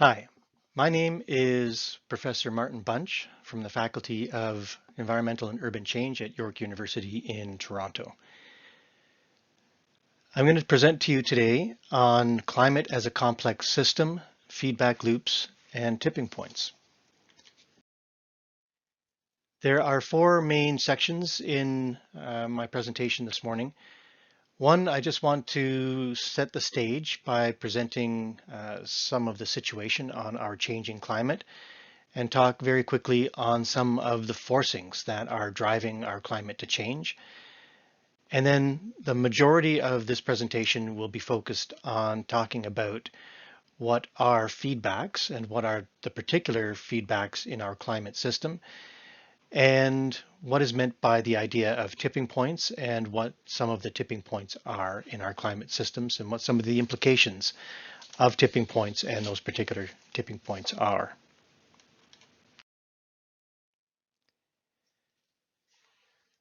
Hi, my name is Professor Martin Bunch from the Faculty of Environmental and Urban Change at York University in Toronto. I'm going to present to you today on climate as a complex system, feedback loops, and tipping points. There are four main sections in my presentation this morning. One, I just want to set the stage by presenting some of the situation on our changing climate and talk very quickly on some of the forcings that are driving our climate to change. And then the majority of this presentation will be focused on talking about what are feedbacks and what are the particular feedbacks in our climate system, and what is meant by the idea of tipping points and what some of the tipping points are in our climate systems and what some of the implications of tipping points and those particular tipping points are.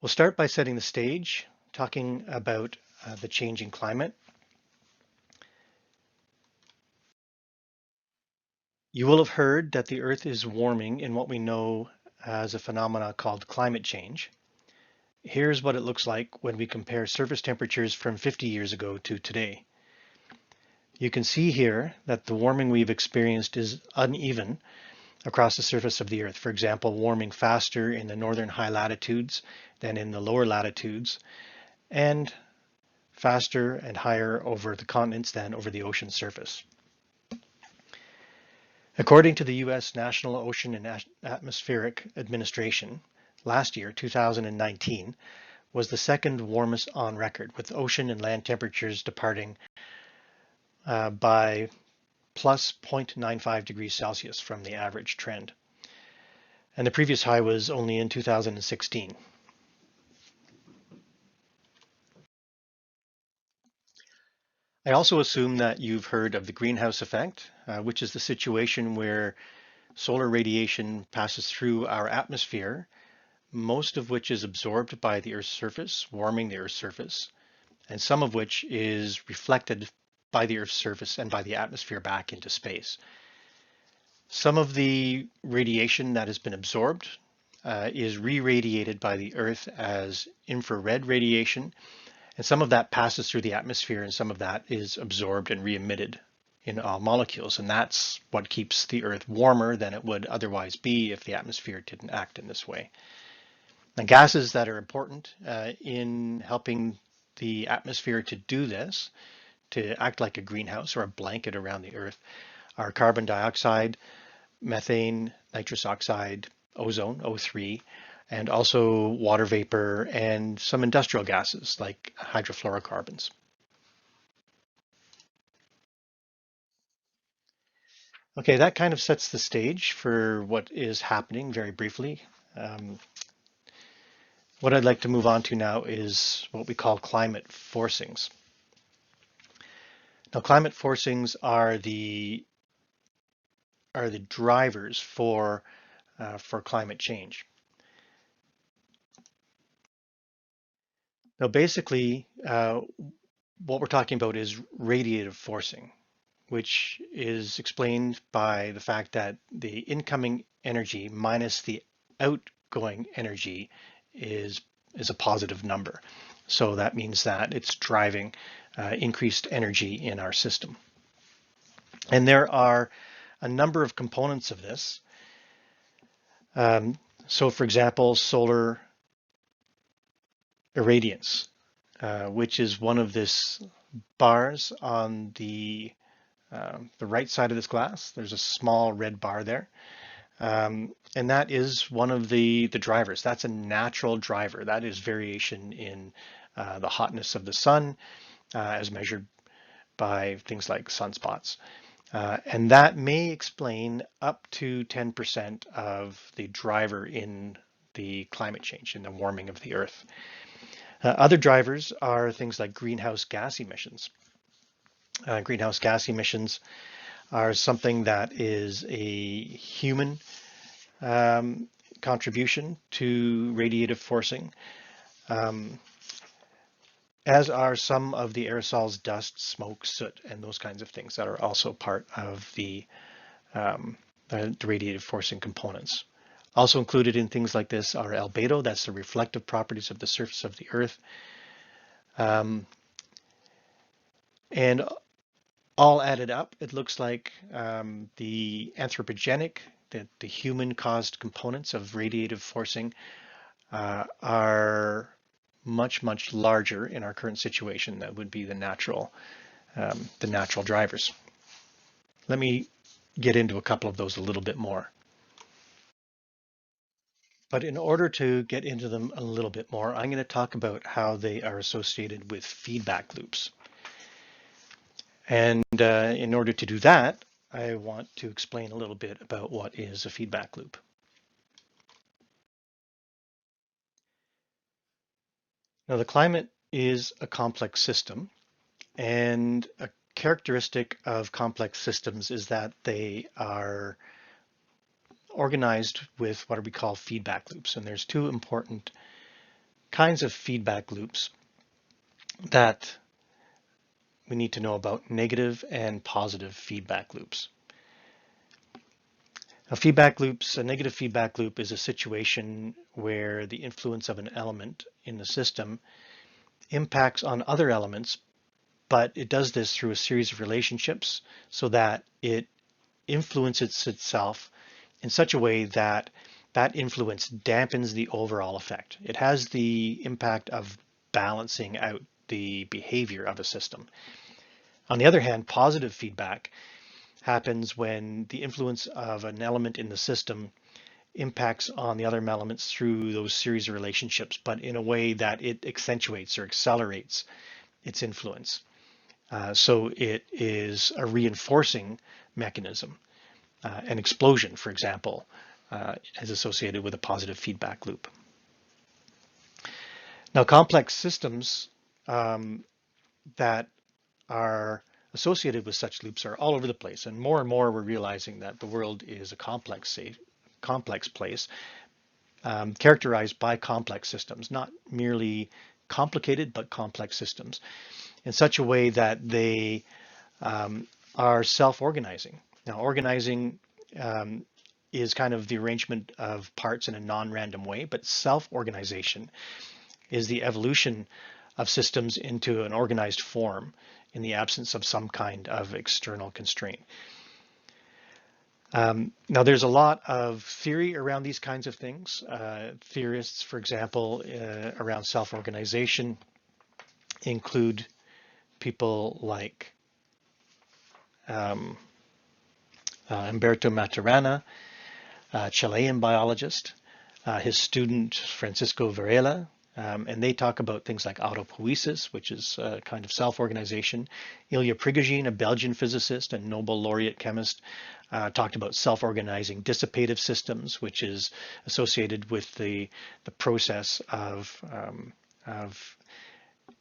We'll start by setting the stage, talking about the changing climate. You will have heard that the Earth is warming in what we know as a phenomena called climate change. Here's what it looks like when we compare surface temperatures from 50 years ago to today. You can see here that the warming we've experienced is uneven across the surface of the Earth. For example, warming faster in the northern high latitudes than in the lower latitudes, and faster and higher over the continents than over the ocean surface. According to the U.S. National Ocean and Atmospheric Administration, last year, 2019, was the second warmest on record, with ocean and land temperatures departing by plus 0.95 degrees Celsius from the average trend. And the previous high was only in 2016. I also assume that you've heard of the greenhouse effect, which is the situation where solar radiation passes through our atmosphere, most of which is absorbed by the Earth's surface, warming the Earth's surface, and some of which is reflected by the Earth's surface and by the atmosphere back into space. Some of the radiation that has been absorbed is re-radiated by the Earth as infrared radiation, and some of that passes through the atmosphere and some of that is absorbed and re-emitted in all molecules. And that's what keeps the Earth warmer than it would otherwise be if the atmosphere didn't act in this way. Now, gases that are important in helping the atmosphere to do this, to act like a greenhouse or a blanket around the Earth, are carbon dioxide, methane, nitrous oxide, ozone, O3, and also water vapor and some industrial gases like hydrofluorocarbons. Okay, that kind of sets the stage for what is happening very briefly. What I'd like to move on to now is what we call climate forcings. Now, climate forcings are the drivers for climate change. Now, basically, what we're talking about is radiative forcing, which is explained by the fact that the incoming energy minus the outgoing energy is a positive number. So that means that it's driving increased energy in our system. And there are a number of components of this. So for example, solar irradiance, which is one of this bars on the right side of this glass. There's a small red bar there. And that is one of the drivers. That's a natural driver. That is variation in the hotness of the sun as measured by things like sunspots. And that may explain up to 10% of the driver in the climate change, in the warming of the Earth. Other drivers are things like greenhouse gas emissions. Greenhouse gas emissions are something that is a human contribution to radiative forcing, as are some of the aerosols, dust, smoke, soot, and those kinds of things that are also part of the the radiative forcing components. Also included in things like this are albedo, that's the reflective properties of the surface of the Earth, and all added up, it looks like the anthropogenic, the human-caused components of radiative forcing are much, much larger in our current situation. That would be the natural drivers. Let me get into a couple of those a little bit more. But in order to get into them a little bit more, I'm going to talk about how they are associated with feedback loops. And in order to do that, I want to explain a little bit about what is a feedback loop. Now, the climate is a complex system, and a characteristic of complex systems is that they are organized with what we call feedback loops. And there's two important kinds of feedback loops that we need to know about: negative and positive feedback loops. Now, a negative feedback loop is a situation where the influence of an element in the system impacts on other elements, but it does this through a series of relationships so that it influences itself in such a way that that influence dampens the overall effect. It has the impact of balancing out the behavior of a system. On the other hand, positive feedback happens when the influence of an element in the system impacts on the other elements through those series of relationships, but in a way that it accentuates or accelerates its influence. So it is a reinforcing mechanism. An explosion, for example, is associated with a positive feedback loop. Now, complex systems that are associated with such loops are all over the place, and more we're realizing that the world is a complex place characterized by complex systems, not merely complicated, but complex systems, in such a way that they are self-organizing. Now, organizing is kind of the arrangement of parts in a non-random way, but self-organization is the evolution of systems into an organized form in the absence of some kind of external constraint. Now, there's a lot of theory around these kinds of things. Theorists, for example, around self-organization include people like Umberto Maturana, a Chilean biologist, his student Francisco Varela, and they talk about things like autopoiesis, which is a kind of self-organization. Ilya Prigogine, a Belgian physicist and Nobel laureate chemist, talked about self-organizing dissipative systems, which is associated with the process of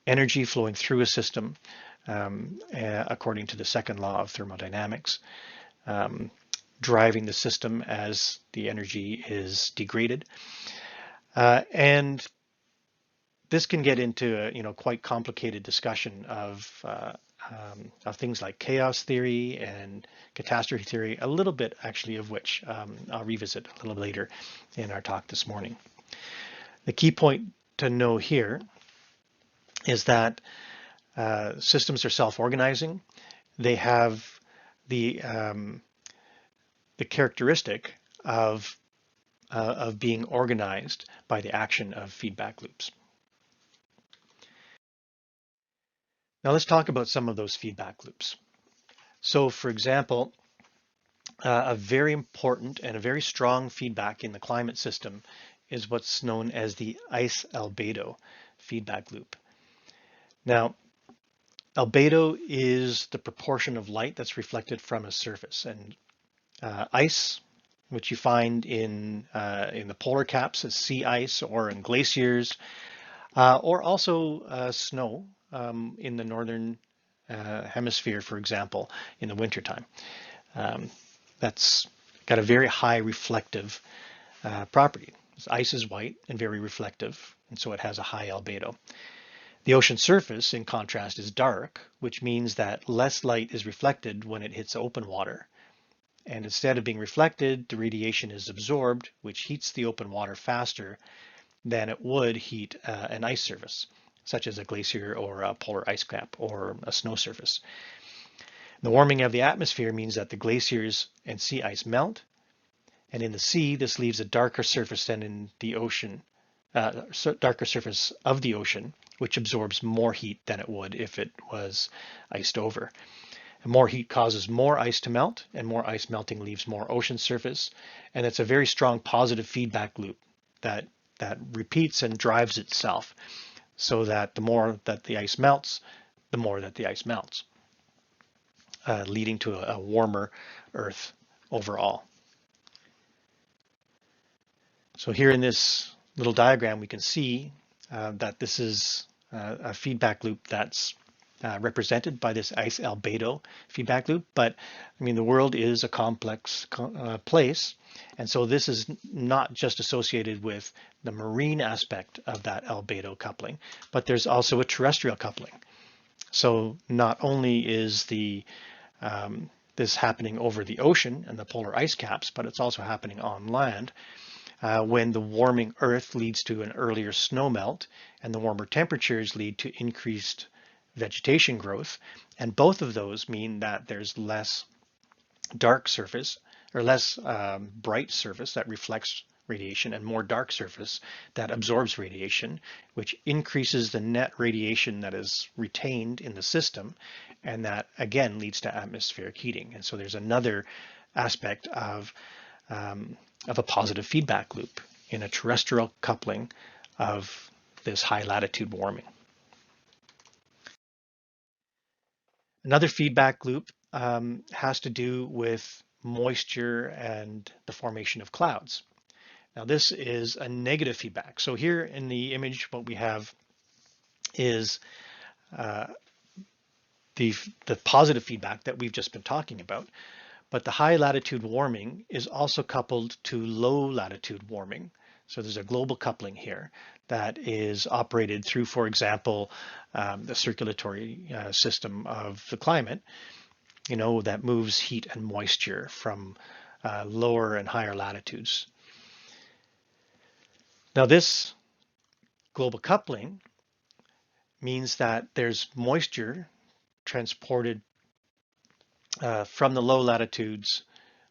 energy flowing through a system according to the second law of thermodynamics, driving the system as the energy is degraded. And this can get into a quite complicated discussion of things like chaos theory and catastrophe theory, a little bit actually of which I'll revisit a little later in our talk this morning. The key point to know here is that systems are self-organizing. They have the characteristic of being organized by the action of feedback loops. Now let's talk about some of those feedback loops. So, for example, a very important and a very strong feedback in the climate system is what's known as the ice albedo feedback loop. Now, albedo is the proportion of light that's reflected from a surface, and ice, which you find in the polar caps as sea ice or in glaciers, or also snow in the northern hemisphere, for example, in the wintertime. That's got a very high reflective property. Ice is white and very reflective, and so it has a high albedo. The ocean surface, in contrast, is dark, which means that less light is reflected when it hits open water. And instead of being reflected, the radiation is absorbed, which heats the open water faster than it would heat an ice surface, such as a glacier or a polar ice cap or a snow surface. The warming of the atmosphere means that the glaciers and sea ice melt, and in the sea, this leaves a darker surface than in the ocean, darker surface of the ocean, which absorbs more heat than it would if it was iced over. And more heat causes more ice to melt, and more ice melting leaves more ocean surface, and it's a very strong positive feedback loop that repeats and drives itself, so that the more that the ice melts, the more that the ice melts, leading to a warmer Earth overall. So here in this little diagram, we can see that this is a feedback loop that's represented by this ice albedo feedback loop. But I mean, the world is a complex place. And so this is not just associated with the marine aspect of that albedo coupling, but there's also a terrestrial coupling. So not only is this happening over the ocean and the polar ice caps, but it's also happening on land. When the warming Earth leads to an earlier snowmelt, and the warmer temperatures lead to increased vegetation growth. And both of those mean that there's less dark surface, or less bright surface that reflects radiation, and more dark surface that absorbs radiation, which increases the net radiation that is retained in the system, and that again leads to atmospheric heating. And so there's another aspect of a positive feedback loop in a terrestrial coupling of this high latitude warming. Another feedback loop has to do with moisture and the formation of clouds. Now this is a negative feedback. So here in the image, what we have is the positive feedback that we've just been talking about. But the high latitude warming is also coupled to low latitude warming. So there's a global coupling here that is operated through, for example, the circulatory system of the climate, that moves heat and moisture from lower and higher latitudes. Now this global coupling means that there's moisture transported from the low latitudes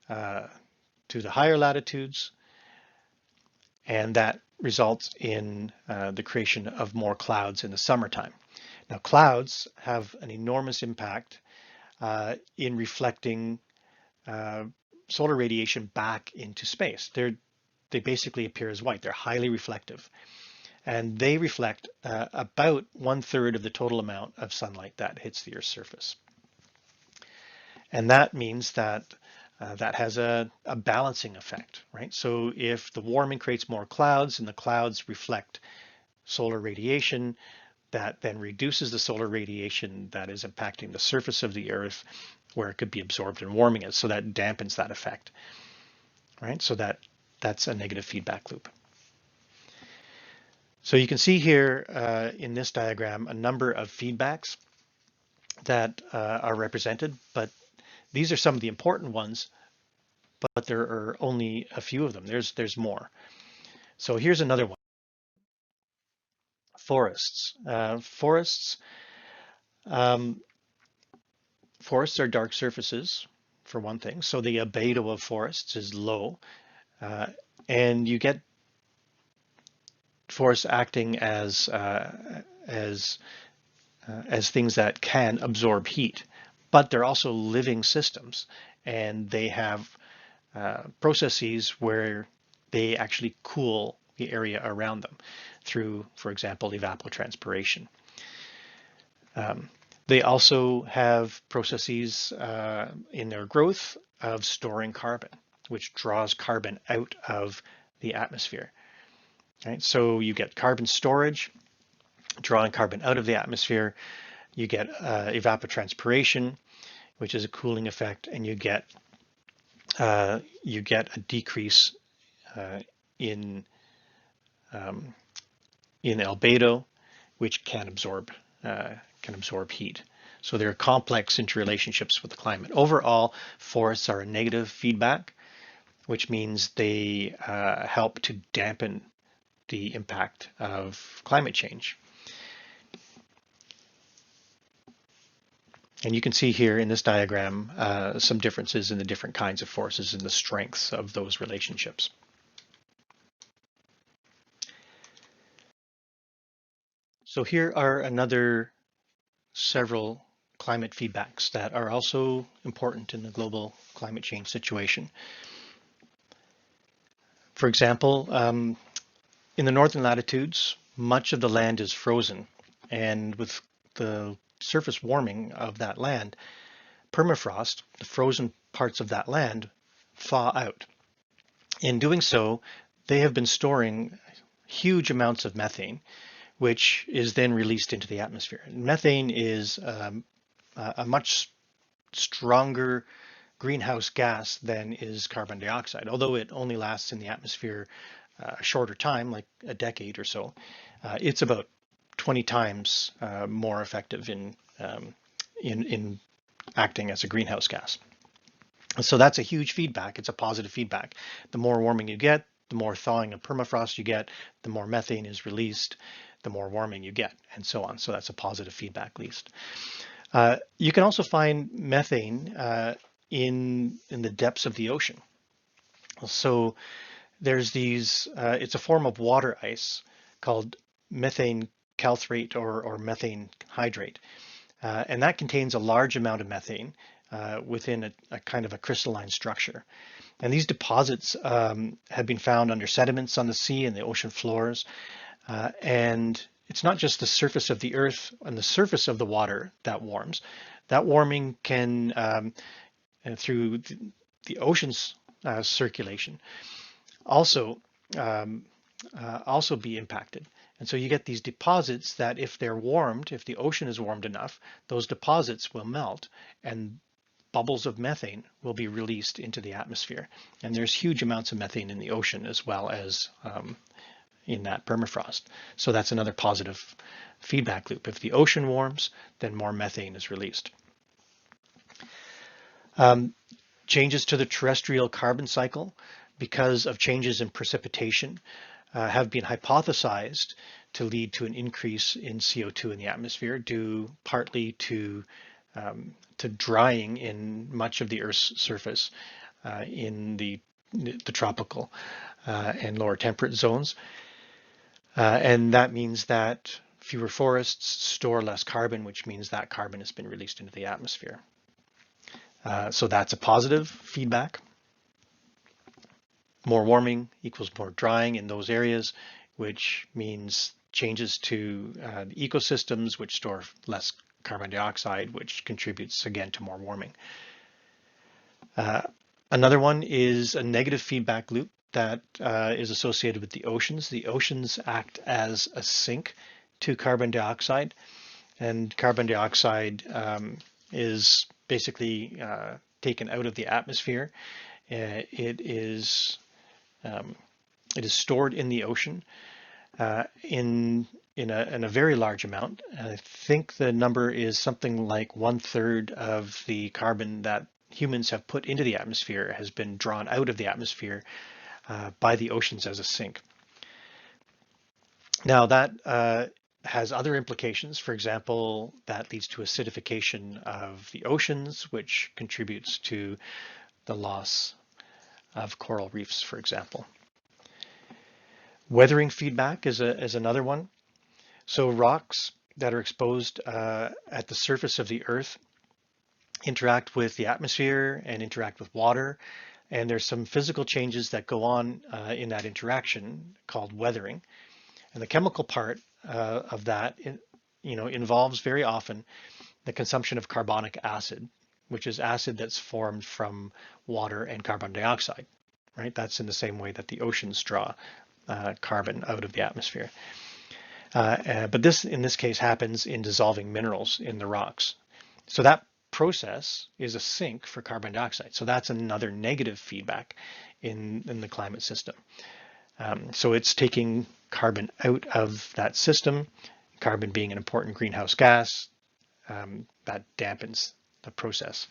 to the higher latitudes, and that results in the creation of more clouds in the summertime. Now, clouds have an enormous impact in reflecting solar radiation back into space. They basically appear as white. They're highly reflective, and they reflect about 1/3 of the total amount of sunlight that hits the Earth's surface. And that means that that has a balancing effect, right? So if the warming creates more clouds and the clouds reflect solar radiation, that then reduces the solar radiation that is impacting the surface of the Earth where it could be absorbed and warming it. So that dampens that effect, right? So that's a negative feedback loop. So you can see here in this diagram a number of feedbacks that are represented, but these are some of the important ones, but there are only a few of them. There's more. So here's another one. Forests. Forests are dark surfaces, for one thing. So the albedo of forests is low, and you get forests acting as things that can absorb heat, but they're also living systems, and they have processes where they actually cool the area around them through, for example, evapotranspiration. They also have processes in their growth of storing carbon, which draws carbon out of the atmosphere. Right? So you get carbon storage, drawing carbon out of the atmosphere. You get evapotranspiration, which is a cooling effect, and you get a decrease in albedo, which can absorb heat. So there are complex interrelationships with the climate. Overall, forests are a negative feedback, which means they help to dampen the impact of climate change. And you can see here in this diagram some differences in the different kinds of forests and the strengths of those relationships. So here are another several climate feedbacks that are also important in the global climate change situation. For example, in the northern latitudes, much of the land is frozen, and with the surface warming of that land, permafrost, the frozen parts of that land, thaw out. In doing so, they have been storing huge amounts of methane, which is then released into the atmosphere. Methane is a much stronger greenhouse gas than is carbon dioxide, although it only lasts in the atmosphere a shorter time, like a decade or so. It's about 20 times more effective in acting as a greenhouse gas. So that's a huge feedback. It's a positive feedback. The more warming you get, the more thawing of permafrost you get, the more methane is released, the more warming you get, and so on. So that's a positive feedback at least. You can also find methane in the depths of the ocean. So there's these, it's a form of water ice called methane calthrate or methane hydrate. And that contains a large amount of methane within a kind of a crystalline structure. And these deposits have been found under sediments on the sea and the ocean floors. And it's not just the surface of the earth and the surface of the water that warms. That warming can, through the ocean's circulation, also be impacted. And so you get these deposits that if they're warmed, if the ocean is warmed enough, those deposits will melt and bubbles of methane will be released into the atmosphere. And there's huge amounts of methane in the ocean as well as in that permafrost. So that's another positive feedback loop. If the ocean warms, then more methane is released. Changes to the terrestrial carbon cycle because of changes in precipitation have been hypothesized to lead to an increase in CO2 in the atmosphere due partly to drying in much of the Earth's surface in the tropical and lower temperate zones. And that means that fewer forests store less carbon, which means that carbon has been released into the atmosphere. So that's a positive feedback. More warming equals more drying in those areas, which means changes to the ecosystems, which store less carbon dioxide, which contributes again to more warming. Another one is a negative feedback loop that is associated with the oceans. The oceans act as a sink to carbon dioxide, and carbon dioxide is basically taken out of the atmosphere. It is stored in the ocean in a very large amount. I think the number is something like 1/3 of the carbon that humans have put into the atmosphere has been drawn out of the atmosphere by the oceans as a sink. Now that has other implications. For example, that leads to acidification of the oceans, which contributes to the loss of coral reefs, for example. Weathering feedback is another one. So rocks that are exposed at the surface of the Earth interact with the atmosphere and interact with water. And there's some physical changes that go on in that interaction called weathering. And the chemical part of that, involves very often the consumption of carbonic acid, which is acid that's formed from water and carbon dioxide, right? That's in the same way that the oceans draw carbon out of the atmosphere. But this, in this case, happens in dissolving minerals in the rocks. So that process is a sink for carbon dioxide. So that's another negative feedback in the climate system. So it's taking carbon out of that system, carbon being an important greenhouse gas. that dampens the process.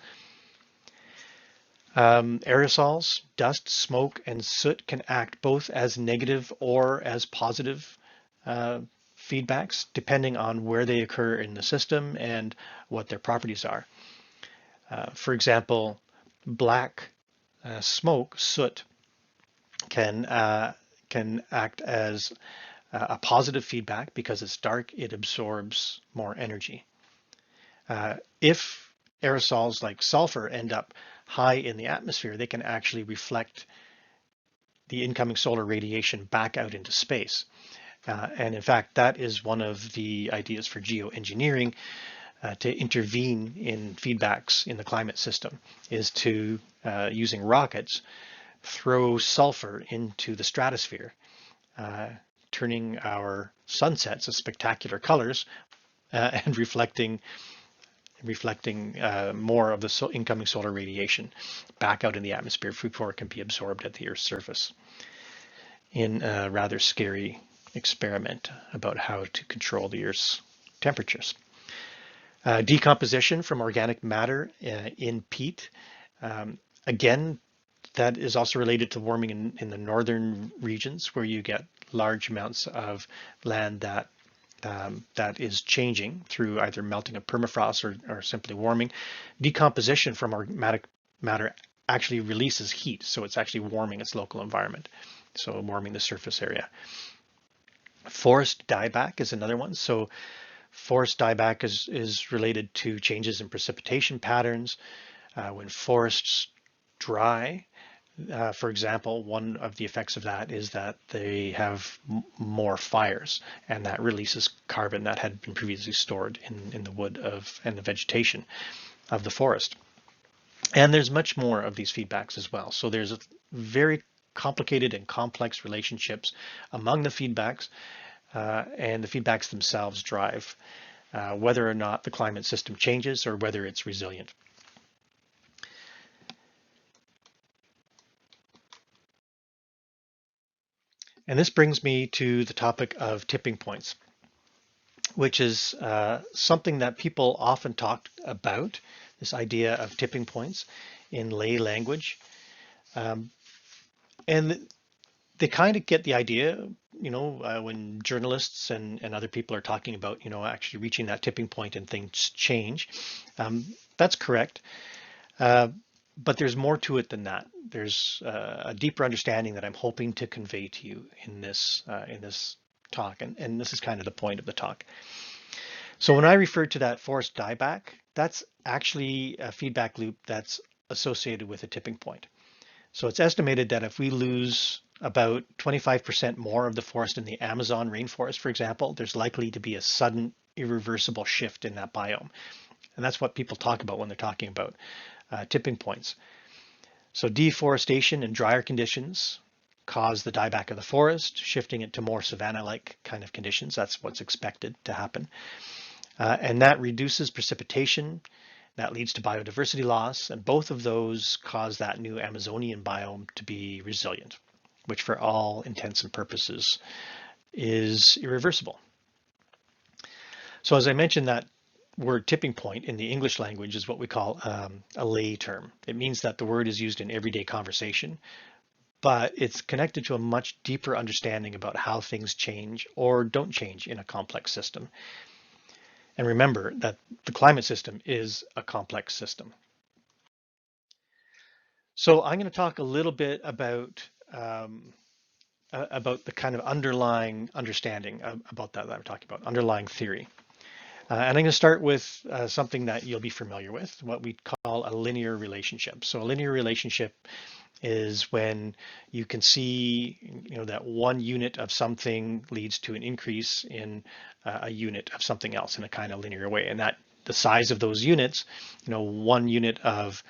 Aerosols, dust, smoke, and soot can act both as negative or as positive feedbacks, depending on where they occur in the system and what their properties are. For example, black smoke, soot, can act as a positive feedback because it's dark, it absorbs more energy. If aerosols like sulfur end up high in the atmosphere, they can actually reflect the incoming solar radiation back out into space. And in fact, that is one of the ideas for geoengineering to intervene in feedbacks in the climate system, is to, using rockets, throw sulfur into the stratosphere, turning our sunsets of spectacular colors and reflecting more of the incoming solar radiation back out in the atmosphere before it can be absorbed at the Earth's surface, in a rather scary experiment about how to control the Earth's temperatures. Decomposition from organic matter in peat. Again, that is also related to warming in the northern regions, where you get large amounts of land that is changing through either melting of permafrost or simply warming. Decomposition from organic matter actually releases heat, so it's actually warming its local environment, so warming the surface area. Forest dieback is another one. So forest dieback is related to changes in precipitation patterns. When forests dry, for example, one of the effects of that is that they have more fires, and that releases carbon that had been previously stored in the wood and the vegetation of the forest. And there's much more of these feedbacks as well. So there's a very complicated and complex relationships among the feedbacks, and the feedbacks themselves drive whether or not the climate system changes or whether it's resilient. And this brings me to the topic of tipping points, which is something that people often talk about, this idea of tipping points in lay language. And they kind of get the idea, when journalists and other people are talking about, actually reaching that tipping point and things change. That's correct. But there's more to it than that. There's a deeper understanding that I'm hoping to convey to you in this talk, and this is kind of the point of the talk. So when I refer to that forest dieback, that's actually a feedback loop that's associated with a tipping point. So it's estimated that if we lose about 25% more of the forest in the Amazon rainforest, for example, there's likely to be a sudden irreversible shift in that biome. And that's what people talk about when they're talking about tipping points. So deforestation and drier conditions cause the dieback of the forest, shifting it to more savanna-like kind of conditions. That's what's expected to happen. And that reduces precipitation. That leads to biodiversity loss. And both of those cause that new Amazonian biome to be resilient, which for all intents and purposes is irreversible. So as I mentioned, that word tipping point in the English language is what we call a lay term. It means that the word is used in everyday conversation, but it's connected to a much deeper understanding about how things change or don't change in a complex system. And remember that the climate system is a complex system. So I'm going to talk a little bit about the kind of underlying understanding about that I'm talking about, underlying theory. And I'm going to start with something that you'll be familiar with, what we call a linear relationship. So a linear relationship is when you can see, that one unit of something leads to an increase in a unit of something else in a kind of linear way. And that the size of those units, one unit of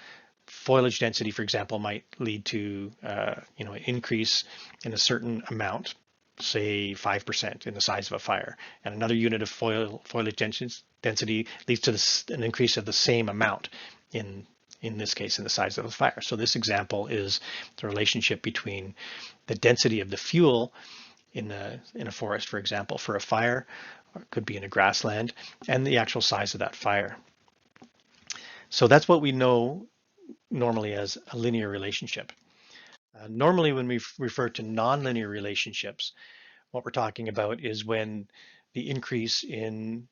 foliage density, for example, might lead to, an increase in a certain amount, say 5% in the size of a fire, and another unit of foliage density leads to an increase of the same amount in this case in the size of a fire. So this example is the relationship between the density of the fuel in a forest, for example, for a fire, or it could be in a grassland, and the actual size of that fire. So that's what we know normally as a linear relationship. Normally, when we refer to nonlinear relationships, what we're talking about is when the increase in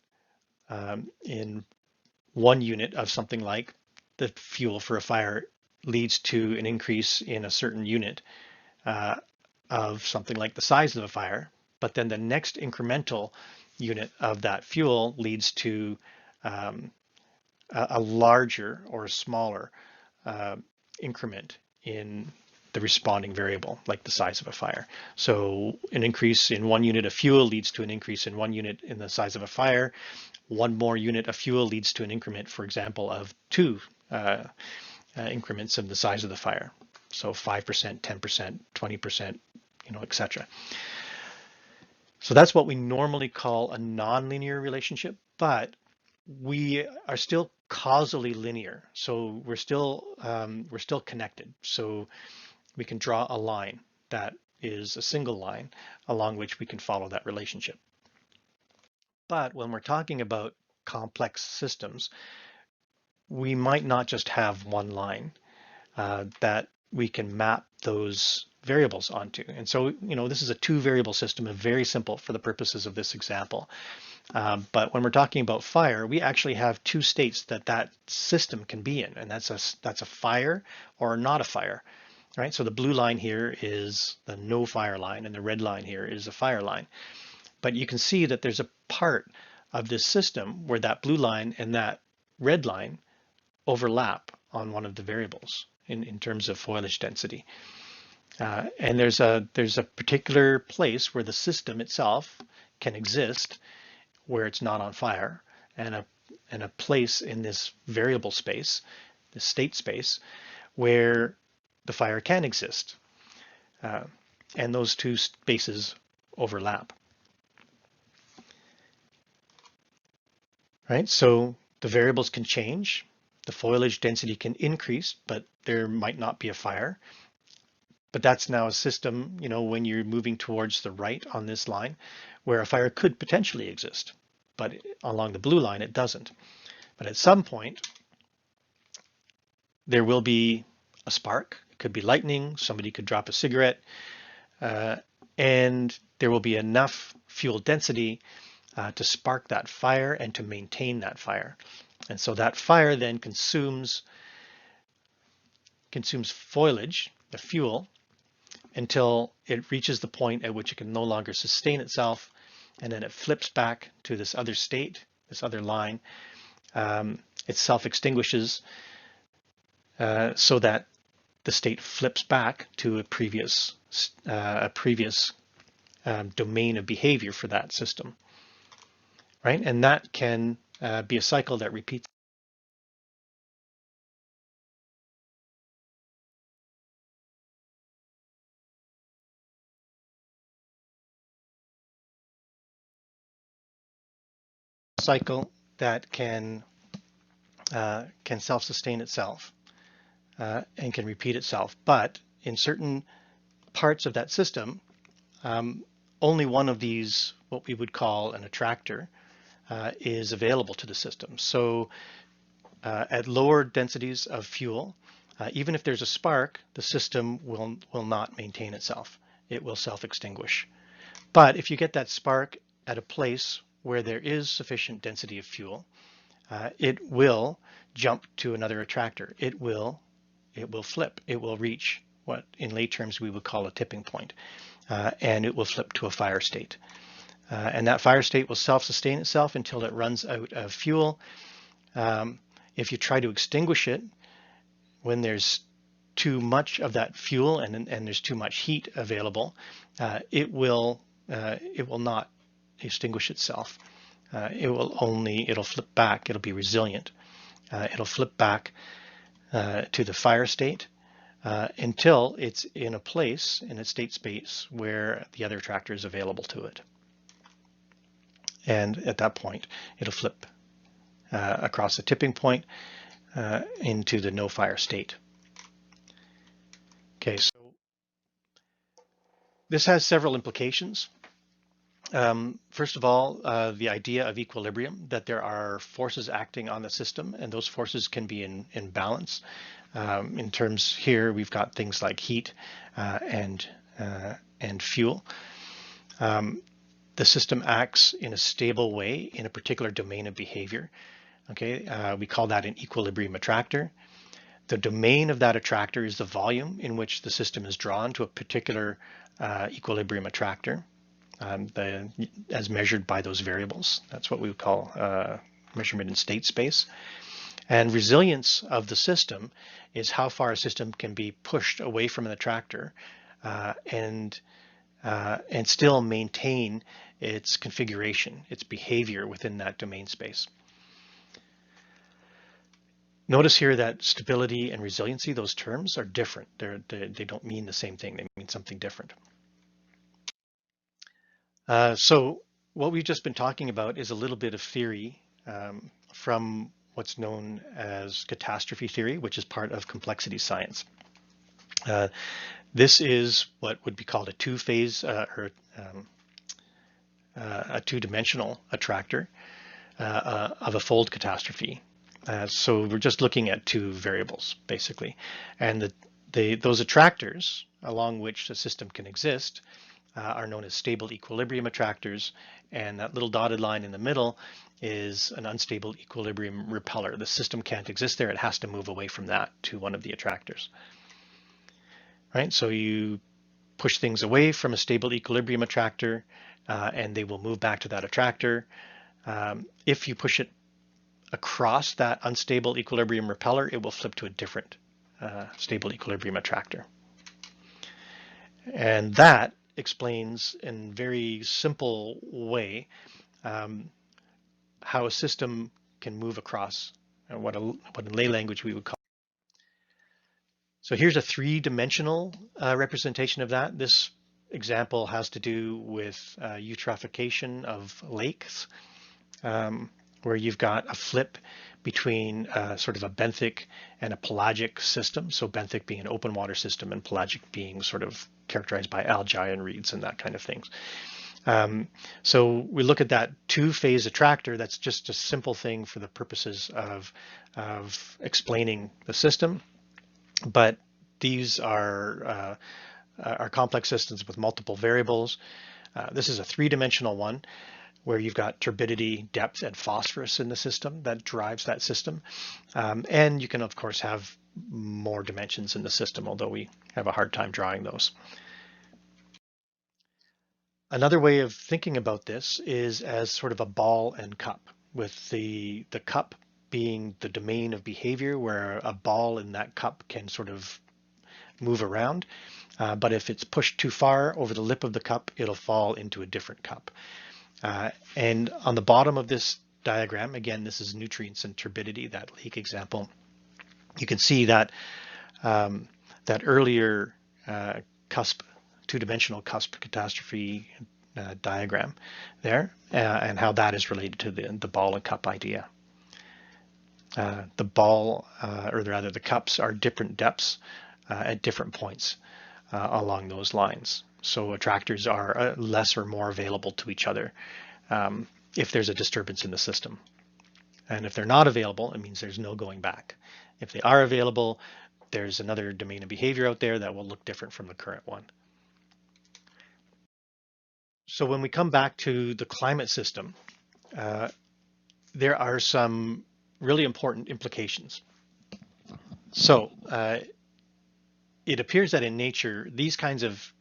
1 unit of something like the fuel for a fire leads to an increase in a certain unit uh, of something like the size of the fire, but then the next incremental unit of that fuel leads to um, a larger or a smaller uh, increment in the responding variable, like the size of a fire. So an increase in 1 unit of fuel leads to an increase in 1 unit in the size of a fire. One more unit of fuel leads to an increment, for example, of two increments of the size of the fire. So 5%, 10%, 20%, etc. So that's what we normally call a nonlinear relationship, but we are still causally linear. So we're still connected. So we can draw a line that is a single line along which we can follow that relationship. But when we're talking about complex systems, we might not just have one line that we can map those variables onto. And so, this is a two variable system, and very simple for the purposes of this example. But when we're talking about fire, we actually have two states that system can be in, and that's a fire or not a fire, right? So the blue line here is the no fire line, and the red line here is a fire line. But you can see that there's a part of this system where that blue line and that red line overlap on one of the variables in terms of foliage density. And there's a particular place where the system itself can exist where it's not on fire, and a place in this variable space, the state space, where the fire can exist. And those two spaces overlap. Right? So the variables can change. The foliage density can increase, but there might not be a fire. But that's now a system, when you're moving towards the right on this line, where a fire could potentially exist. But along the blue line, it doesn't. But at some point, there will be a spark. It could be lightning. Somebody could drop a cigarette. And there will be enough fuel density to spark that fire and to maintain that fire. And so that fire then consumes foliage, the fuel, until it reaches the point at which it can no longer sustain itself, and then it flips back to this other state, this other line. It self-extinguishes so that the state flips back to a previous domain of behavior for that system, right? And that can be a cycle that repeats. Cycle that can self-sustain itself and can repeat itself. But in certain parts of that system, only one of these, what we would call an attractor, is available to the system. So at lower densities of fuel, even if there's a spark, the system will not maintain itself. It will self-extinguish. But if you get that spark at a place where there is sufficient density of fuel, it will jump to another attractor. It will flip. It will reach what in lay terms we would call a tipping point, and it will flip to a fire state. And that fire state will self-sustain itself until it runs out of fuel. If you try to extinguish it when there's too much of that fuel and there's too much heat available, it will not extinguish itself. It'll flip back. It'll be resilient. It'll flip back to the fire state until it's in a place, in a state space, where the other attractor is available to it. And at that point, it'll flip across the tipping point into the no fire state. Okay, so this has several implications. First of all, the idea of equilibrium, that there are forces acting on the system, and those forces can be in balance. In terms here, we've got things like heat and fuel. The system acts in a stable way in a particular domain of behavior. Okay, we call that an equilibrium attractor. The domain of that attractor is the volume in which the system is drawn to a particular equilibrium attractor, as measured by those variables. That's what we would call measurement in state space. And resilience of the system is how far a system can be pushed away from an attractor and still maintain its configuration, its behavior within that domain space. Notice here that stability and resiliency, those terms are different. They don't mean the same thing. They mean something different. So what we've just been talking about is a little bit of theory from what's known as catastrophe theory, which is part of complexity science. This is what would be called a two-phase or a two-dimensional attractor of a fold catastrophe. So we're just looking at two variables, basically. And those attractors along which the system can exist are known as stable equilibrium attractors. And that little dotted line in the middle is an unstable equilibrium repeller. The system can't exist there. It has to move away from that to one of the attractors. Right? So you push things away from a stable equilibrium attractor, and they will move back to that attractor. If you push it across that unstable equilibrium repeller, it will flip to a different stable equilibrium attractor. And that explains in a very simple way how a system can move across what in lay language we would call. So here's a three-dimensional representation of that. This example has to do with eutrophication of lakes, where you've got a flip between sort of a benthic and a pelagic system. So benthic being an open water system and pelagic being sort of characterized by algae and reeds and that kind of things. So we look at that two-phase attractor. That's just a simple thing for the purposes of explaining the system. But these are complex systems with multiple variables. This is a three-dimensional one where you've got turbidity, depth, and phosphorus in the system that drives that system. And you can, of course, have more dimensions in the system, although we have a hard time drawing those. Another way of thinking about this is as sort of a ball and cup, with the cup being the domain of behavior, where a ball in that cup can sort of move around. But if it's pushed too far over the lip of the cup, it'll fall into a different cup. And on the bottom of this diagram, again, this is nutrients and turbidity, that lake example. You can see that that earlier cusp, two-dimensional cusp catastrophe diagram there, and how that is related to the ball and cup idea. The ball, or rather the cups, are different depths at different points along those lines. So attractors are less or more available to each other if there's a disturbance in the system. And if they're not available, it means there's no going back. If they are available, there's another domain of behavior out there that will look different from the current one. So when we come back to the climate system, there are some really important implications. So it appears that in nature, these kinds of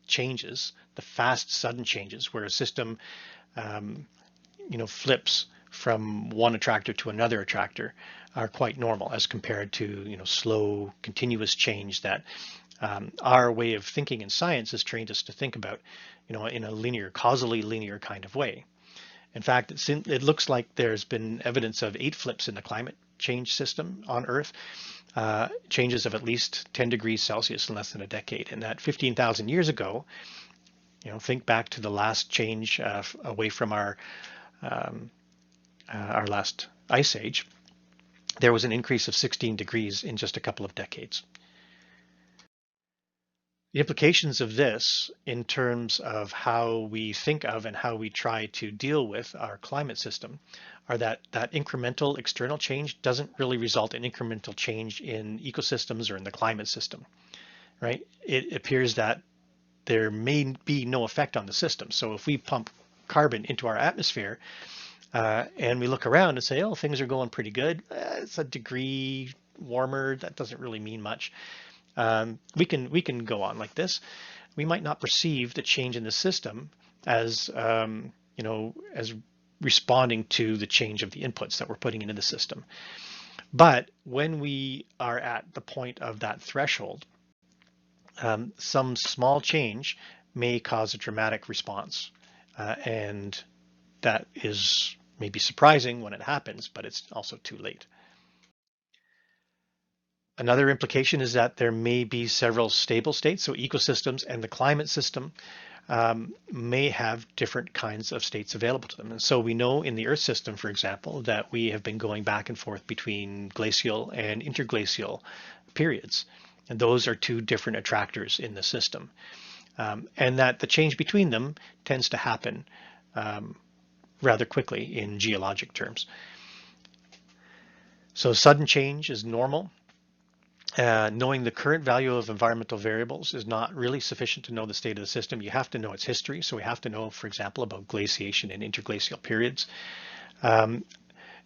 changes, the fast, sudden changes, where a system, flips from one attractor to another attractor, are quite normal as compared to, slow, continuous change that our way of thinking in science has trained us to think about, in a linear, causally linear kind of way. In fact, it looks like there's been evidence of 8 flips in the climate change system on Earth, changes of at least 10 degrees Celsius in less than a decade. And that 15,000 years ago, think back to the last change away from our last ice age, there was an increase of 16 degrees in just a couple of decades. The implications of this in terms of how we think of and how we try to deal with our climate system are that incremental external change doesn't really result in incremental change in ecosystems or in the climate system, right? It appears that there may be no effect on the system. So if we pump carbon into our atmosphere and we look around and say, oh, things are going pretty good, it's a degree warmer, that doesn't really mean much. We can go on like this. We might not perceive the change in the system as as responding to the change of the inputs that we're putting into the system. But when we are at the point of that threshold, some small change may cause a dramatic response, and that is maybe surprising when it happens, but it's also too late. Another implication is that there may be several stable states, so ecosystems and the climate system may have different kinds of states available to them. And so we know in the Earth system, for example, that we have been going back and forth between glacial and interglacial periods. And those are two different attractors in the system. And that the change between them tends to happen rather quickly in geologic terms. So sudden change is normal. Knowing the current value of environmental variables is not really sufficient to know the state of the system. You have to know its history. So we have to know, for example, about glaciation and interglacial periods. And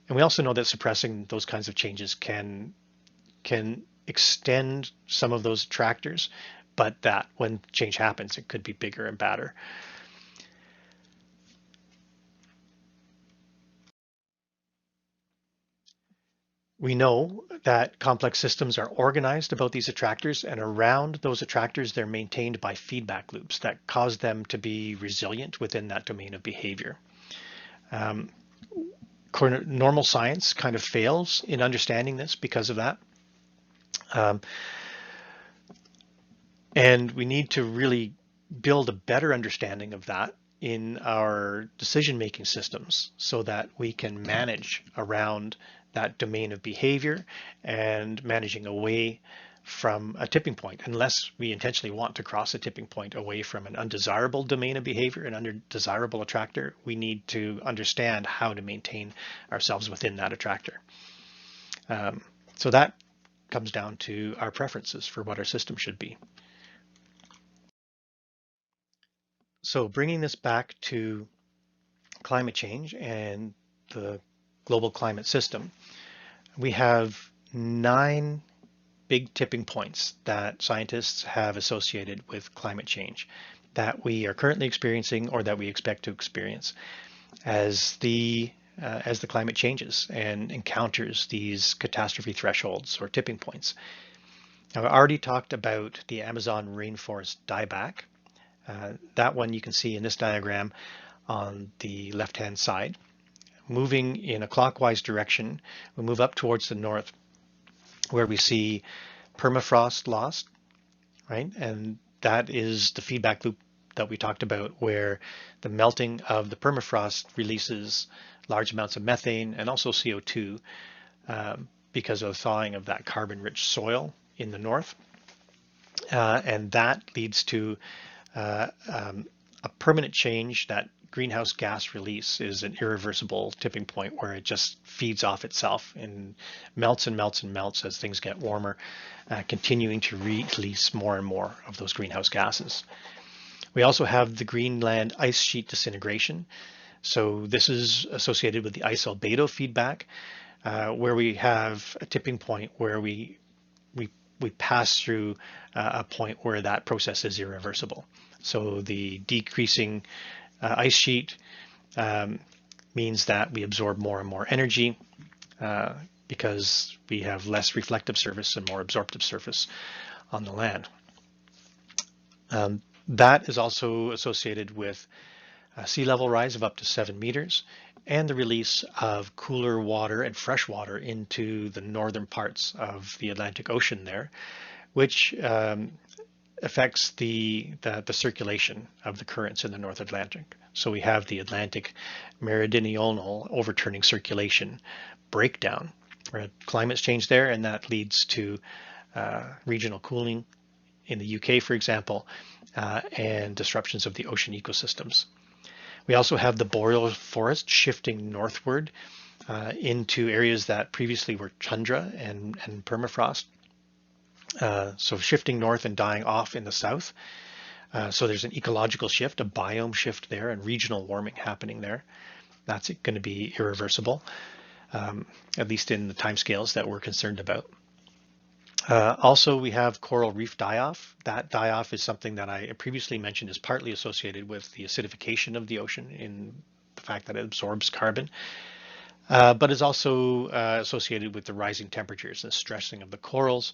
we also know that suppressing those kinds of changes can extend some of those attractors, but that when change happens, it could be bigger and badder. We know that complex systems are organized about these attractors, and around those attractors, they're maintained by feedback loops that cause them to be resilient within that domain of behavior. Normal science kind of fails in understanding this because of that. And we need to really build a better understanding of that in our decision-making systems so that we can manage around that domain of behavior and managing away from a tipping point, unless we intentionally want to cross a tipping point away from an undesirable domain of behavior, an undesirable attractor. We need to understand how to maintain ourselves within that attractor. So that comes down to our preferences for what our system should be. So bringing this back to climate change and the global climate system, we have 9 big tipping points that scientists have associated with climate change that we are currently experiencing or that we expect to experience as the climate changes and encounters these catastrophe thresholds or tipping points. Now, I already talked about the Amazon rainforest dieback. That one you can see in this diagram on the left-hand side. Moving in a clockwise direction, we move up towards the north where we see permafrost loss, right? And that is the feedback loop that we talked about, where the melting of the permafrost releases large amounts of methane and also CO2 because of the thawing of that carbon-rich soil in the north. And that leads to a permanent change. That greenhouse gas release is an irreversible tipping point where it just feeds off itself and melts and melts and melts as things get warmer, continuing to release more and more of those greenhouse gases. We also have the Greenland ice sheet disintegration. So this is associated with the ice albedo feedback, where we have a tipping point where we pass through a point where that process is irreversible. So the decreasing ice sheet means that we absorb more and more energy because we have less reflective surface and more absorptive surface on the land. That is also associated with a sea level rise of up to 7 meters and the release of cooler water and fresh water into the northern parts of the Atlantic Ocean there, which affects the circulation of the currents in the North Atlantic. So we have the Atlantic meridional overturning circulation breakdown, where climate's changed there, and that leads to regional cooling in the UK, for example, and disruptions of the ocean ecosystems. We also have the boreal forest shifting northward into areas that previously were tundra and permafrost. So shifting north and dying off in the south. So there's an ecological shift, a biome shift there, and regional warming happening there. That's going to be irreversible, at least in the timescales that we're concerned about. Also, we have coral reef die-off. That die-off is something that I previously mentioned is partly associated with the acidification of the ocean in the fact that it absorbs carbon, but is also associated with the rising temperatures and stressing of the corals,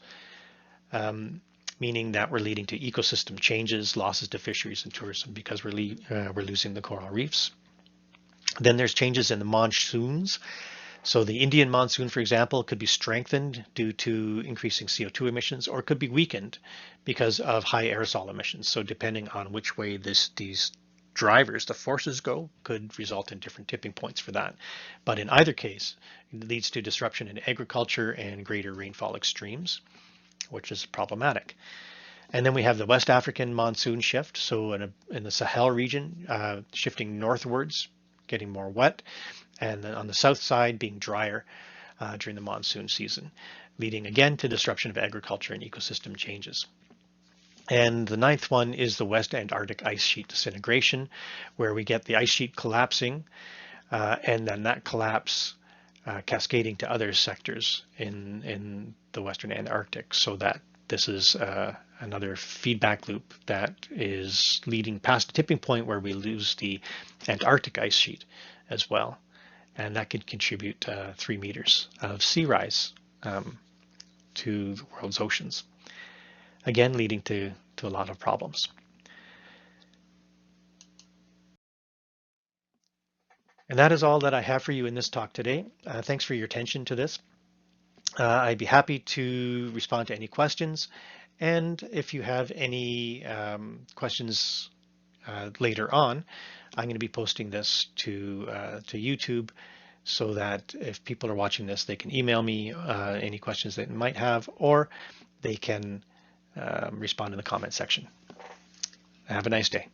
meaning that we're leading to ecosystem changes, losses to fisheries and tourism because we're losing the coral reefs. Then there's changes in the monsoons. So the Indian monsoon, for example, could be strengthened due to increasing CO2 emissions, or could be weakened because of high aerosol emissions. So depending on which way these drivers, the forces go, could result in different tipping points for that. But in either case, it leads to disruption in agriculture and greater rainfall extremes, which is problematic. And then we have the West African monsoon shift. So in the Sahel region, shifting northwards, getting more wet, and then on the south side being drier during the monsoon season, leading again to disruption of agriculture and ecosystem changes. And the ninth one is the West Antarctic ice sheet disintegration, where we get the ice sheet collapsing, and then that collapse cascading to other sectors in the Western Antarctic, so that this is another feedback loop that is leading past a tipping point where we lose the Antarctic ice sheet as well. And that could contribute 3 meters of sea rise to the world's oceans, again leading to a lot of problems. And that is all that I have for you in this talk today. Thanks for your attention to this. I'd be happy to respond to any questions. And if you have any questions later on, I'm going to be posting this to YouTube, so that if people are watching this, they can email me any questions they might have, or they can respond in the comment section. Have a nice day.